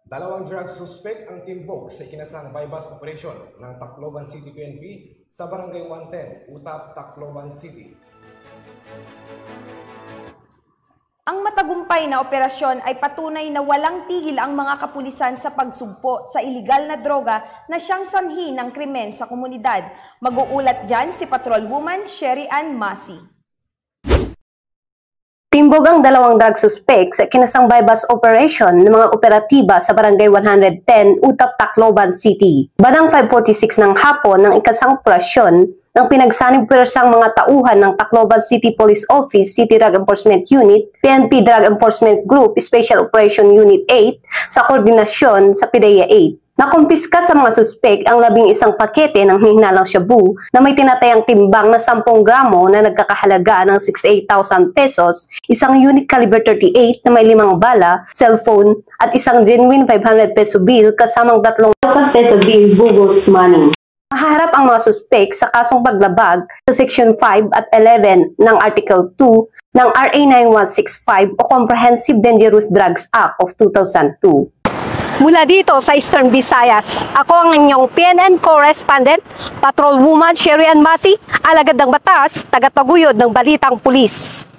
Dalawang drug suspect ang timbog sa ikinasang bypass operation ng Tacloban City PNP sa Barangay 110, Utap, Tacloban City. Ang matagumpay na operasyon ay patunay na walang tigil ang mga kapulisan sa pagsugpo sa iligal na droga na siyang sanhi ng krimen sa komunidad. Mag-uulat dyan si Patrolwoman Sherry Ann Masi. Timbog ang dalawang drug suspect sa kinasang bypass operation ng mga operatiba sa Barangay 110, Utap, Tacloban City. Bandang 5:46 ng hapon ng ikasang operasyon ng pinagsanib pwersang mga tauhan ng Tacloban City Police Office, City Drug Enforcement Unit, PNP Drug Enforcement Group, Special Operation Unit 8 sa koordinasyon sa PDEA 8. Nakumpiska sa mga suspek ang 11 pakete ng hihinalang shabu na may tinatayang timbang na 10 gramo na nagkakahalaga ng 68,000 pesos, isang unique caliber 38 na may 5 bala, cellphone at isang genuine 500 peso bill kasamang 3,000 peso bill bogus money. Mahaharap ang mga suspek sa kasong paglabag sa Section 5 at 11 ng Article 2 ng RA 9165 o Comprehensive Dangerous Drugs Act of 2002. Mula dito sa Eastern Visayas, ako ang inyong PNN correspondent, Patrolwoman Sherry Ann Masi, alagad ng batas, tagataguyod ng balitang pulis.